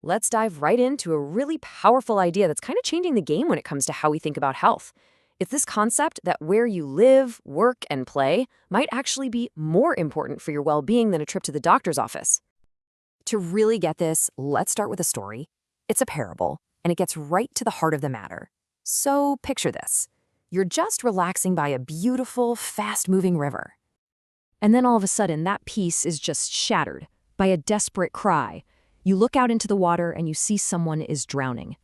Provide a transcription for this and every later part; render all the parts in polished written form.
let's dive right into a really powerful idea that's kind of changing the game when it comes to how we think about health. It's this concept that where you live, work, and play might actually be more important for your well-being than a trip to the doctor's office. To really get this, let's start with a story. It's a parable, and it gets right to the heart of the matter. So picture this. You're just relaxing by a beautiful, fast-moving river. And then all of a sudden, that peace is just shattered by a desperate cry. You look out into the water and you see someone is drowning.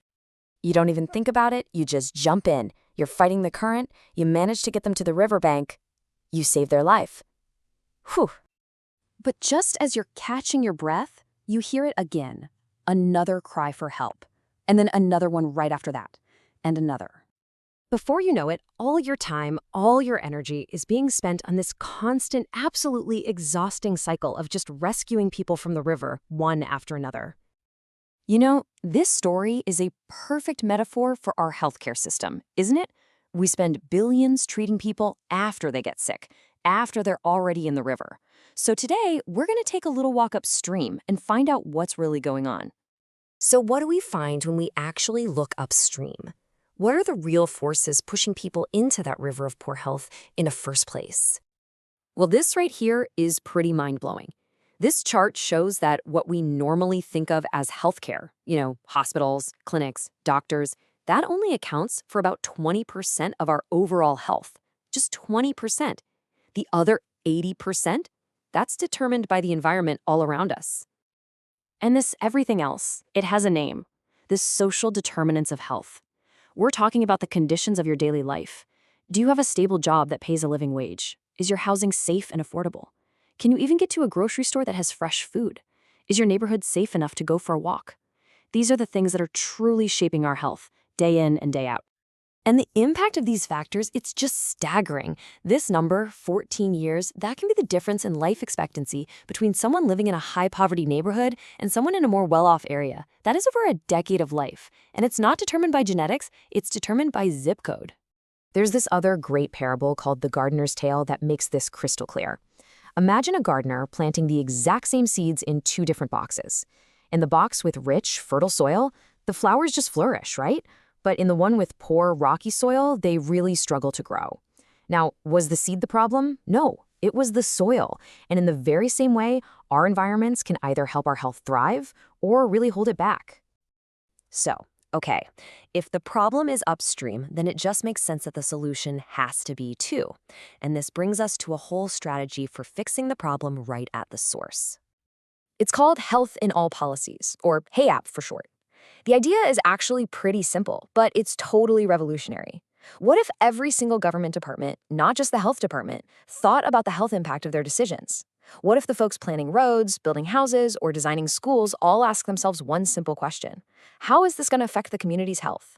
You don't even think about it, you just jump in. You're fighting the current, you manage to get them to the riverbank. You save their life. Whew. But just as you're catching your breath, you hear it again. Another cry for help. And then another one right after that. And another. Before you know it, all your time, all your energy is being spent on this constant, absolutely exhausting cycle of just rescuing people from the river, one after another. You know, this story is a perfect metaphor for our healthcare system, isn't it? We spend billions treating people after they get sick, after they're already in the river. So today, we're going to take a little walk upstream and find out what's really going on. So what do we find when we actually look upstream? What are the real forces pushing people into that river of poor health in the first place? Well, this right here is pretty mind-blowing. This chart shows that what we normally think of as healthcare, hospitals, clinics, doctors, that only accounts for about 20% of our overall health. Just 20%. The other 80%, that's determined by the environment all around us. And this everything else, it has a name. This social determinants of health. We're talking about the conditions of your daily life. Do you have a stable job that pays a living wage? Is your housing safe and affordable? Can you even get to a grocery store that has fresh food? Is your neighborhood safe enough to go for a walk? These are the things that are truly shaping our health, day in and day out. And the impact of these factors, it's just staggering. This number, 14 years, that can be the difference in life expectancy between someone living in a high-poverty neighborhood and someone in a more well-off area. That is over a decade of life. And it's not determined by genetics, it's determined by zip code. There's this other great parable called The Gardener's Tale that makes this crystal clear. Imagine a gardener planting the exact same seeds in two different boxes. In the box with rich, fertile soil, the flowers just flourish, right? But in the one with poor, rocky soil, they really struggle to grow. Now, was the seed the problem? No, it was the soil. And in the very same way, our environments can either help our health thrive or really hold it back. So, okay, if the problem is upstream, then it just makes sense that the solution has to be too. And this brings us to a whole strategy for fixing the problem right at the source. It's called Health in All Policies, or HAYAP for short. The idea is actually pretty simple, but it's totally revolutionary. What if every single government department, not just the health department, thought about the health impact of their decisions? What if the folks planning roads, building houses, or designing schools all ask themselves one simple question? How is this going to affect the community's health?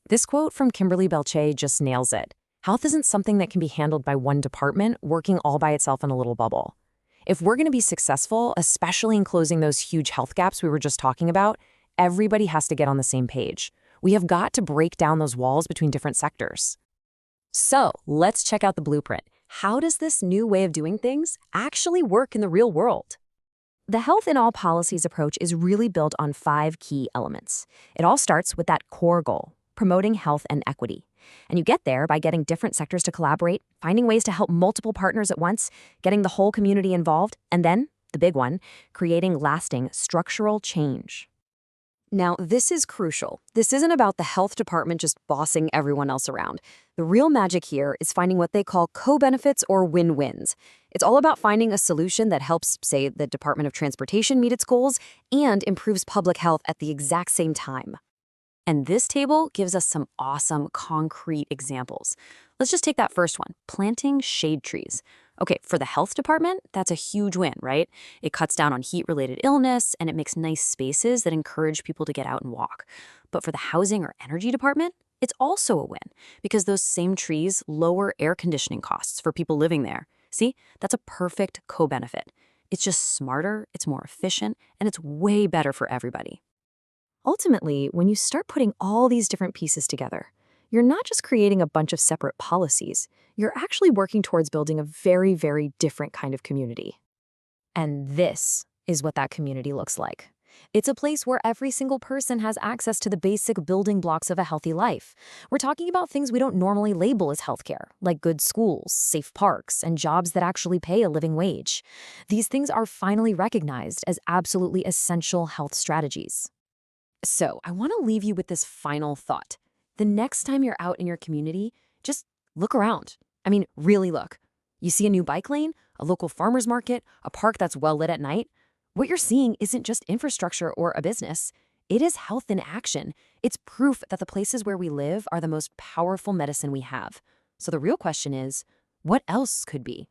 This quote from Kimberly Belche just nails it. Health isn't something that can be handled by one department working all by itself in a little bubble. If we're going to be successful, especially in closing those huge health gaps we were just talking about, everybody has to get on the same page. We have got to break down those walls between different sectors. So let's check out the blueprint. How does this new way of doing things actually work in the real world? The Health in All Policies approach is really built on 5 key elements. It all starts with that core goal, promoting health and equity. And you get there by getting different sectors to collaborate, finding ways to help multiple partners at once, getting the whole community involved, and then, the big one, creating lasting structural change. Now, this is crucial. This isn't about the health department just bossing everyone else around. The real magic here is finding what they call co-benefits or win-wins. It's all about finding a solution that helps, say, the Department of Transportation meet its goals and improves public health at the exact same time. And this table gives us some awesome, concrete examples. Let's just take that first one, planting shade trees. Okay, for the health department, that's a huge win, right? It cuts down on heat-related illness, and it makes nice spaces that encourage people to get out and walk. But for the housing or energy department, it's also a win, because those same trees lower air conditioning costs for people living there. See, that's a perfect co-benefit. It's just smarter, it's more efficient, and it's way better for everybody. Ultimately, when you start putting all these different pieces together, you're not just creating a bunch of separate policies, you're actually working towards building a very, very different kind of community. And this is what that community looks like. It's a place where every single person has access to the basic building blocks of a healthy life. We're talking about things we don't normally label as healthcare, like good schools, safe parks, and jobs that actually pay a living wage. These things are finally recognized as absolutely essential health strategies. So, I want to leave you with this final thought. The next time you're out in your community, just look around. I mean, really look. You see a new bike lane, a local farmer's market, a park that's well lit at night? What you're seeing isn't just infrastructure or a business. It is health in action. It's proof that the places where we live are the most powerful medicine we have. So the real question is, what else could be?